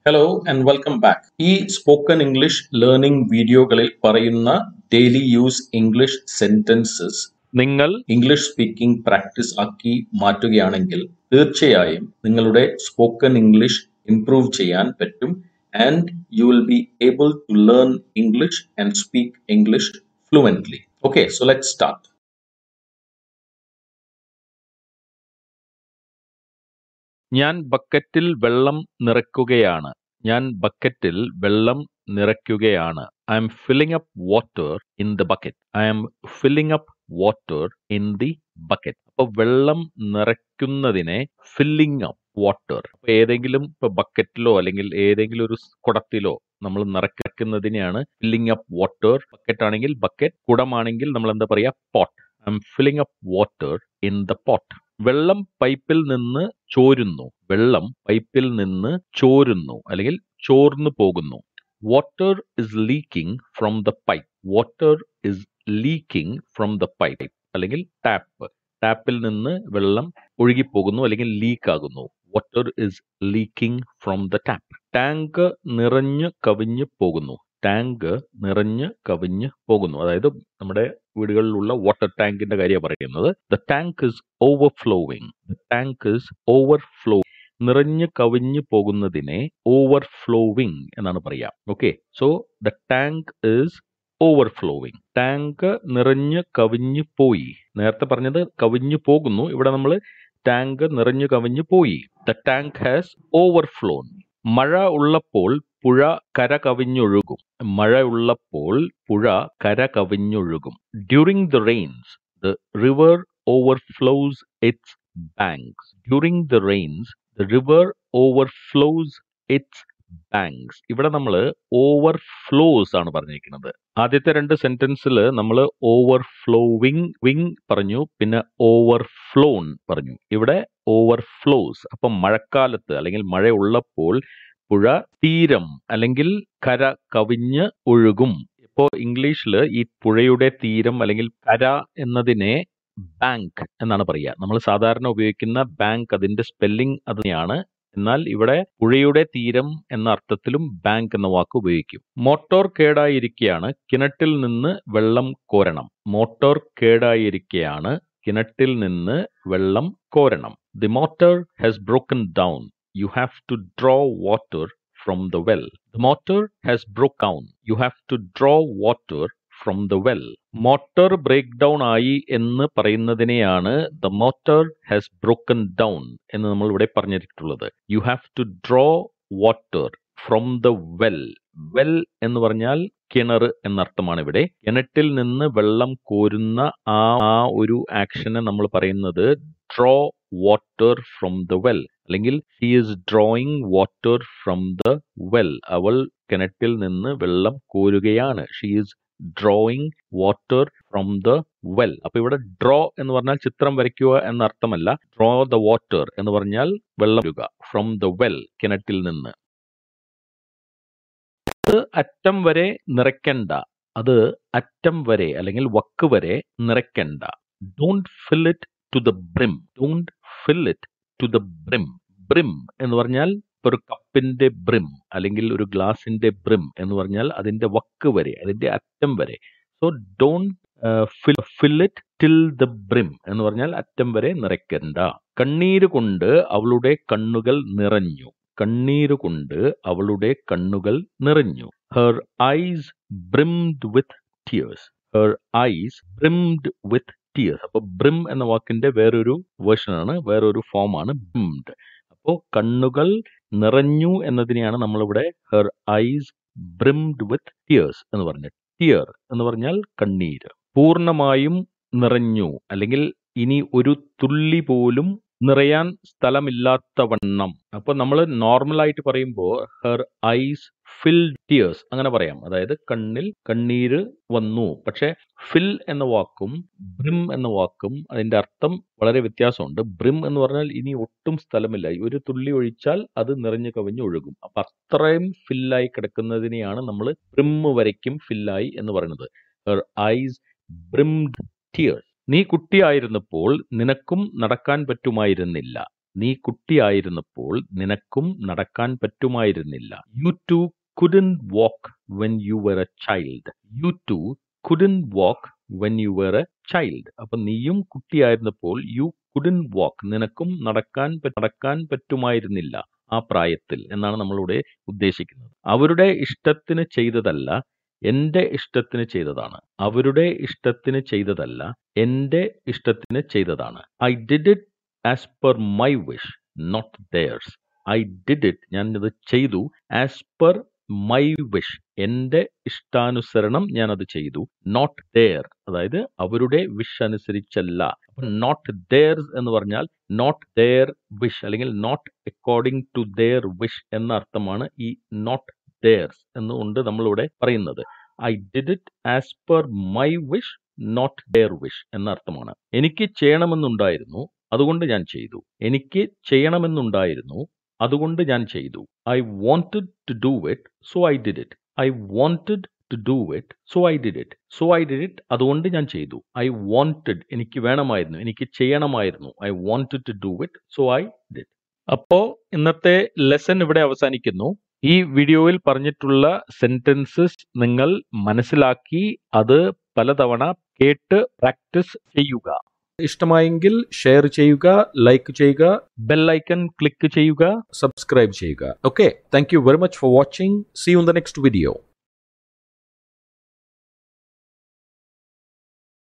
Hello and welcome back. ഈ spoken English learning വീഡിയോകളിൽ പറയുന്ന ഡെയിലി യൂസ് ഇംഗ്ലീഷ് സെന്റൻസസ് നിങ്ങൾ ഇംഗ്ലീഷ് സ്പീക്കിംഗ് പ്രാക്ടീസ് ആക്കി മാറ്റുകയാണെങ്കിൽ തീർച്ചയായും നിങ്ങളുടെ സ്പോക്കൺ ഇംഗ്ലീഷ് ഇംപ്രൂവ് ചെയ്യാൻ പറ്റും and you will be able to learn English and speak English fluently. Okay, so let's start. ഞാൻ ബക്കറ്റിൽ വെള്ളം നിറയ്ക്കുകയാണ്. I am filling up water in the bucket. അപ്പോൾ വെള്ളം നിറയ്ക്കുന്നതിനെ filling up water. അപ്പോൾ ഏതെങ്കിലും ഇപ്പൊ ബക്കറ്റിലോ അല്ലെങ്കിൽ ഏതെങ്കിലും ഒരു കുടത്തിലോ നമ്മൾ നിറയ്ക്കുന്നതിനെയാണ് filling up water. ബക്കറ്റ് ആണെങ്കിൽ ബക്കറ്റ്, കുടമാണെങ്കിൽ നമ്മൾ എന്താ പറയാ, pot. I am filling up water in the pot. വെള്ളം പൈപ്പിൽ നിന്ന് ചോരുന്നു അല്ലെങ്കിൽ ചോർന്നു പോകുന്നു. Water is leaking from the pipe അല്ലെങ്കിൽ ടാപ്പിൽ നിന്ന് വെള്ളം ഒഴുകിപ്പോകുന്നു അല്ലെങ്കിൽ ലീക്ക് ആകുന്നു. Water is leaking from the tap. Tank നിറഞ്ഞു കവിഞ്ഞു പോകുന്നു. അതായത് നമ്മുടെ വീടുകളിലുള്ള വാട്ടർ ടാങ്കിന്റെ കാര്യമാണ് പറയുന്നത്. The tank is overflowing. നിറഞ്ഞു കവിഞ്ഞു പോകുന്നതിനെ ഓവർഫ്ലോവിംഗ് എന്നാണ് പറയാ. Okay, so the tank is overflowing. Tank നിറഞ്ഞു കവിഞ്ഞു പോയി. നേരത്തെ പറഞ്ഞത് കവിഞ്ഞു പോകുന്നു, ഇവിടെ നമ്മൾ ടാങ്ക് നിറഞ്ഞു കവിഞ്ഞു പോയി. The tank has overflown. മഴ ഉള്ളപ്പോൾ പുഴ കര കവിഞ്ഞൊഴുകും. During the rains the river overflows its banks. ഇവിടെ നമ്മൾ ഓവർഫ്ലോസ് ആണ് പറഞ്ഞിരിക്കുന്നത്. ആദ്യത്തെ രണ്ട് സെന്റൻസിൽ നമ്മൾ ഓവർഫ്ലോവിംഗ് പറഞ്ഞു, പിന്നെ ഓവർഫ്ലോൺ പറഞ്ഞു. ഇവിടെ ഓവർഫ്ലോസ്. അപ്പം മഴക്കാലത്ത് അല്ലെങ്കിൽ മഴയുള്ളപ്പോൾ പുഴ തീരം അല്ലെങ്കിൽ കര കവിഞ്ഞ് ഒഴുകും. ഇപ്പോ ഇംഗ്ലീഷിൽ ഈ പുഴയുടെ തീരം അല്ലെങ്കിൽ കര എന്നതിനെ ബാങ്ക് എന്നാണ് പറയുക. നമ്മൾ സാധാരണ ഉപയോഗിക്കുന്ന ബാങ്ക്, അതിന്റെ സ്പെല്ലിംഗ് അത് തന്നെയാണ്. എന്നാൽ ഇവിടെ പുഴയുടെ തീരം എന്ന അർത്ഥത്തിലും ബാങ്ക് എന്ന വാക്ക് ഉപയോഗിക്കും. മോട്ടോർ കേടായിരിക്കുകയാണ്, കിണറ്റിൽ നിന്ന് വെള്ളം കോരണം. The motor has broken down. You have to draw water from the well. The motor has broke down. You have to draw water from the well. Motor break down ആയി എന്ന് പറയുന്നതിനെയാണ് the motor has broken down എന്ന് നമ്മൾ ഇവിടെ പറഞ്ഞിട്ടുള്ളത്. You have to draw water from the well. Well എന്ന് പറഞ്ഞാൽ കിണർ എന്നർത്ഥമാണ്. ഇവിടെ കിണറ്റിൽ നിന്ന് വെള്ളം കോരുന്ന ആ ഒരു ആക്ഷനെ നമ്മൾ പറയുന്നത് draw water from the well. അല്ലെങ്കിൽ she is drawing water from the well. അവൾ കിണറ്റിൽ നിന്ന് വെള്ളം കോരുകയാണ്. She is drawing water from the well. അപ്പൊ ഇവിടെ draw എന്ന് പറഞ്ഞാൽ ചിത്രം വരയ്ക്കുക എന്ന അർത്ഥമല്ല. draw the water എന്ന് പറഞ്ഞാൽ വെള്ളം കോരുക. from the well, കിണറ്റിൽ നിന്ന്. അത് അറ്റം വരെ അല്ലെങ്കിൽ വക്ക് വരെ നിറയ്ക്കണ്ട. Don't fill it to the brim. Brim എന്ന് പറഞ്ഞാൽ ഒരു കപ്പിന്റെ ബ്രിം അല്ലെങ്കിൽ ഒരു ഗ്ലാസിന്റെ ബ്രിം എന്ന് പറഞ്ഞാൽ അതിന്റെ വക്ക് വരെ, അതിന്റെ അറ്റം വരെ. So don't fill it till the brim എന്ന് പറഞ്ഞാൽ അറ്റം വരെ നിറയ്ക്കണ്ട. കണ്ണീര് കൊണ്ട് അവളുടെ കണ്ണുകൾ നിറഞ്ഞു. Her eyes brimmed with tears. അപ്പൊ ബ്രിം എന്ന വാക്കിന്റെ വേറൊരു വേർഷൻ ആണ്, വേറൊരു ഫോം ആണ് brimmed. അപ്പോ കണ്ണുകൾ നിറഞ്ഞു എന്നതിനെയാണ് നമ്മളിവിടെ her eyes brimmed with tears എന്ന് പറഞ്ഞത്. ടിയർ എന്ന് പറഞ്ഞാൽ കണ്ണീര്. പൂർണ്ണമായും നിറഞ്ഞു അല്ലെങ്കിൽ ഇനി ഒരു തുള്ളി പോലും നിറയാൻ സ്ഥലമില്ലാത്ത വണ്ണം. അപ്പൊ നമ്മൾ നോർമലായിട്ട് പറയുമ്പോൾ her eyes filled tears അങ്ങനെ പറയാം. അതായത് കണ്ണിൽ കണ്ണീര് വന്നു. പക്ഷെ ഫിൽ എന്ന വാക്കും ബ്രിം എന്ന വാക്കും അതിന്റെ അർത്ഥം വളരെ വ്യത്യാസമുണ്ട്. ബ്രിം എന്ന് പറഞ്ഞാൽ ഇനി ഒട്ടും സ്ഥലമില്ല, ഒരു തുള്ളി ഒഴിച്ചാൽ അത് നിറഞ്ഞു കവിഞ്ഞ് ഒഴുകും. അപ്പൊ അത്രയും ഫില്ലായി കിടക്കുന്നതിനെയാണ് നമ്മൾ ബ്രിം വരയ്ക്കും ഫില്ലായി എന്ന് പറയുന്നത്. her eyes brimmed tears. നീ കുട്ടിയായിരുന്നപ്പോൾ നിനക്കും നടക്കാൻ പറ്റുമായിരുന്നില്ല. നീ കുട്ടിയായിരുന്നപ്പോൾ നിനക്കും നടക്കാൻ പറ്റുമായിരുന്നില്ല. You too couldn't walk when you were a child. You too couldn't walk when you were a child. അപ്പൊ നീയും കുട്ടിയായിരുന്നപ്പോൾ you couldn't walk, നിനക്കും നടക്കാൻ പറ്റുമായിരുന്നില്ല ആ പ്രായത്തിൽ എന്നാണ് നമ്മളിവിടെ ഉദ്ദേശിക്കുന്നത്. അവരുടെ ഇഷ്ടത്തിന് ചെയ്തതല്ല, എന്റെ ഇഷ്ടത്തിന് ചെയ്തതാണ്. അവരുടെ ഇഷ്ടത്തിന് ചെയ്തതല്ല, എന്റെ ഇഷ്ടത്തിന് ചെയ്തതാണ്. I did it as per my wish, not theirs. I did it, ഞാൻ അത് ചെയ്തു, as per my wish, എന്റെ ഇഷ്ടാനുസരണം ഞാൻ അത് ചെയ്തു, not their, അതായത് അവരുടെ വിഷ് അനുസരിച്ചല്ല. not theirs എന്ന് പറഞ്ഞാൽ not their wish അല്ലെങ്കിൽ not according to their wish എന്ന അർത്ഥമാണ് ഈ not theirs എന്നുകൊണ്ട് നമ്മളിവിടെ പറയുന്നത്. I did it as per my wish, not their wish എന്ന അർത്ഥമാണ്. എനിക്ക് ചെയ്യണമെന്നുണ്ടായിരുന്നു, അതുകൊണ്ട് ഞാൻ ചെയ്തു. എനിക്ക് ചെയ്യണമെന്നുണ്ടായിരുന്നു, അതുകൊണ്ട് ഞാൻ ചെയ്തു. I wanted to do it, so I did it. I wanted to do it, so I did it. So I did it, അതുകൊണ്ട് ഞാൻ ചെയ്തു. I wanted, എനിക്ക് വേണമായിരുന്നു, എനിക്ക് ചെയ്യണമായിരുന്നു. I wanted to do it, so I did. അപ്പോ ഇന്നത്തെ lesson ഇവിടെ അവസാനിക്കുന്നു. ഈ വീഡിയോയിൽ പറഞ്ഞിട്ടുള്ള സെന്റൻസസ് നിങ്ങൾ മനസ്സിലാക്കി അത് പലതവണ കേട്ട് പ്രാക്ടീസ് ചെയ്യുക. ഇഷ്ടമായെങ്കിൽ ഷെയർ ചെയ്യുക, ലൈക്ക് ചെയ്യുക, ബെൽ ഐക്കൺ ക്ലിക്ക് ചെയ്യുക, സബ്സ്ക്രൈബ് ചെയ്യുക. Okay, thank you very much for watching. See you in the next video.